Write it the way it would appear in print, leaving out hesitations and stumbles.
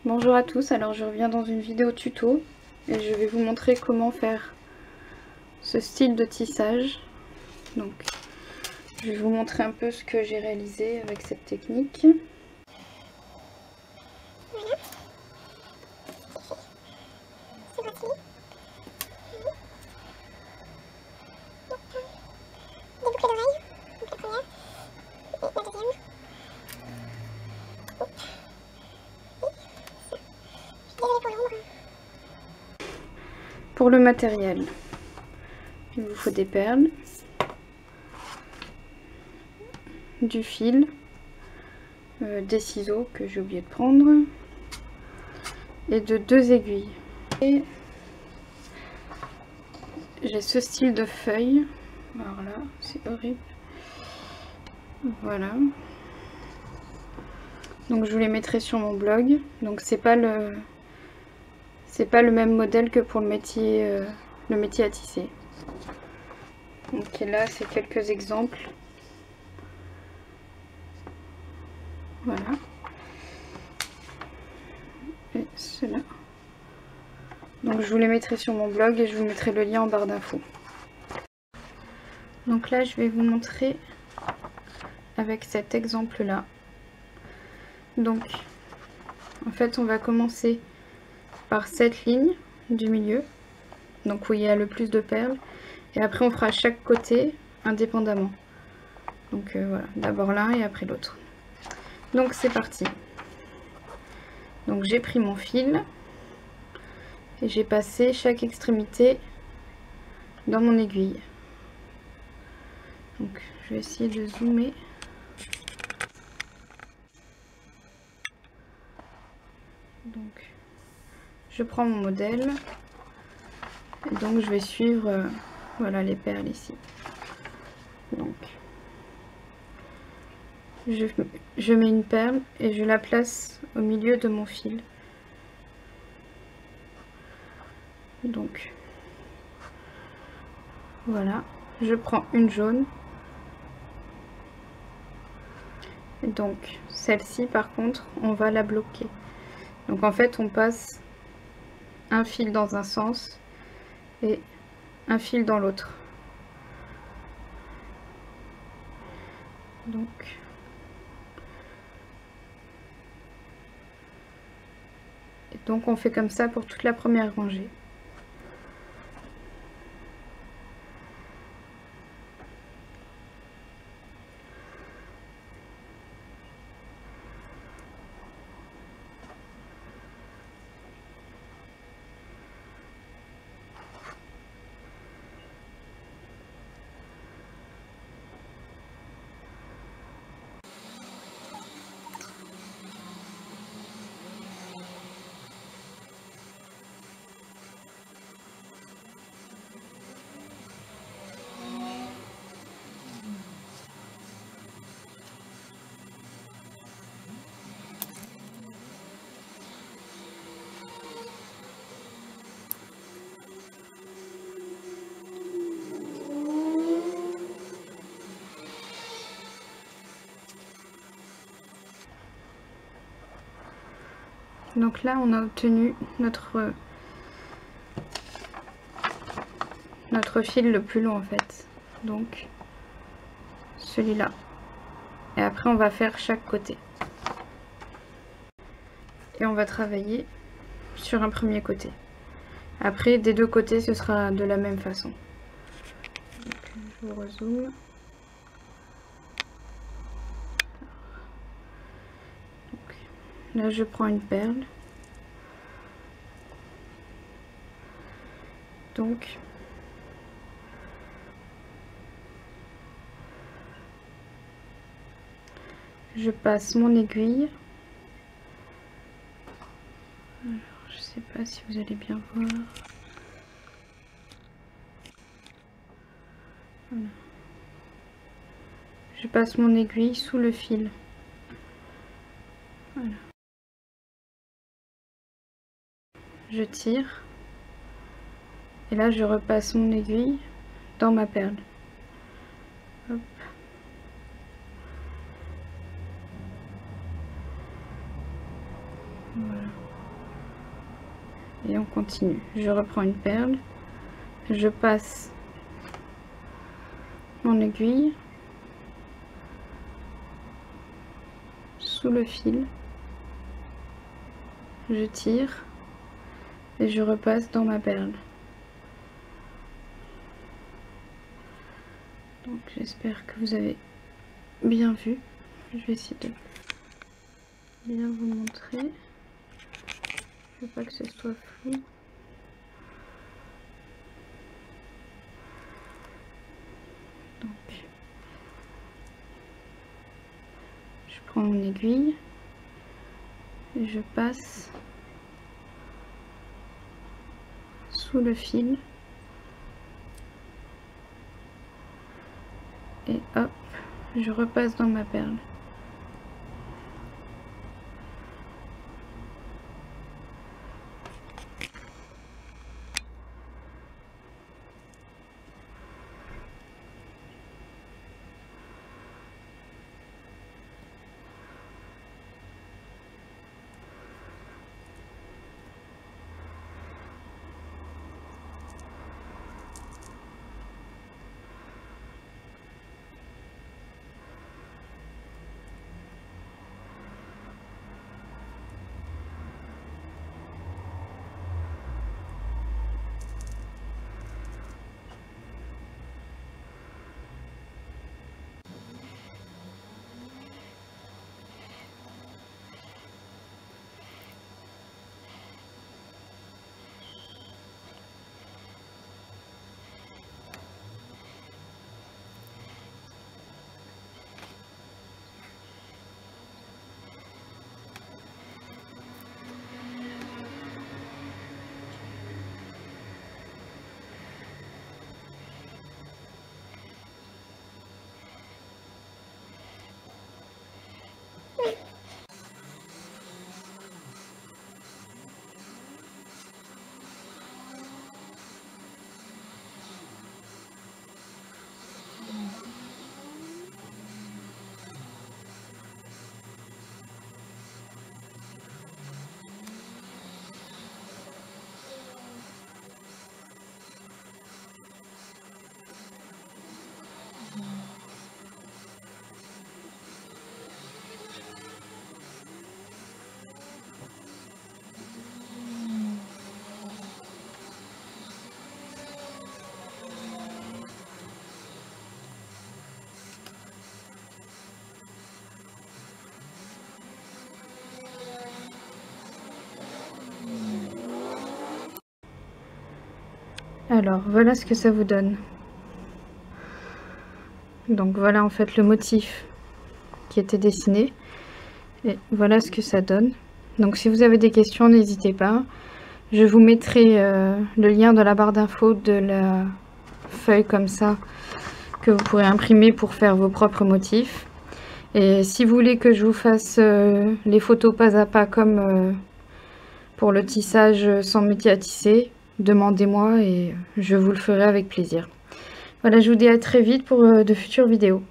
Bonjour à tous, alors je reviens dans une vidéo tuto et je vais vous montrer comment faire ce style de tissage. Donc je vais vous montrer un peu ce que j'ai réalisé avec cette technique. Pour le matériel, il vous faut des perles, du fil, des ciseaux que j'ai oublié de prendre et de 2 aiguilles. Et j'ai ce style de feuille. Alors là, c'est horrible. Voilà. Donc je vous les mettrai sur mon blog. Donc c'est pas le même modèle que pour le métier à tisser. Donc là c'est quelques exemples. Voilà. Et cela. Donc je vous les mettrai sur mon blog et je vous mettrai le lien en barre d'infos. Donc là je vais vous montrer avec cet exemple là. Donc en fait on va commencer par cette ligne du milieu, donc où il y a le plus de perles, et après on fera chaque côté indépendamment. Donc voilà, d'abord l'un et après l'autre. Donc c'est parti. Donc j'ai pris mon fil et j'ai passé chaque extrémité dans mon aiguille. Donc je vais essayer de zoomer. Donc je prends mon modèle et donc je vais suivre voilà les perles ici. Donc je mets une perle et je la place au milieu de mon fil. Donc voilà, je prends une jaune. Et donc celle-ci par contre on va la bloquer. Donc en fait on passe un fil dans un sens et un fil dans l'autre. Donc on fait comme ça pour toute la première rangée. Donc là on a obtenu notre fil le plus long en fait, donc celui-là, et après on va faire chaque côté et on va travailler sur un premier côté. Après des deux côtés ce sera de la même façon. Donc, je vous rezoome. Là je prends une perle, donc je passe mon aiguille. Alors, je sais pas si vous allez bien voir. Voilà. Je passe mon aiguille sous le fil. Voilà. Je tire et là je repasse mon aiguille dans ma perle. Hop. Voilà. Et on continue. Je reprends une perle, je passe mon aiguille sous le fil, je tire et je repasse dans ma perle. Donc j'espère que vous avez bien vu. Je vais essayer de bien vous montrer. Je veux pas que ce soit flou. Donc je prends mon aiguille et je passe sous le fil et hop, je repasse dans ma perle. Alors voilà ce que ça vous donne. Donc voilà en fait le motif qui était dessiné et voilà ce que ça donne. Donc si vous avez des questions, n'hésitez pas. Je vous mettrai le lien dans la barre d'infos de la feuille comme ça que vous pourrez imprimer pour faire vos propres motifs. Et si vous voulez que je vous fasse les photos pas à pas comme pour le tissage sans métier à tisser, demandez-moi et je vous le ferai avec plaisir. Voilà, je vous dis à très vite pour de futures vidéos.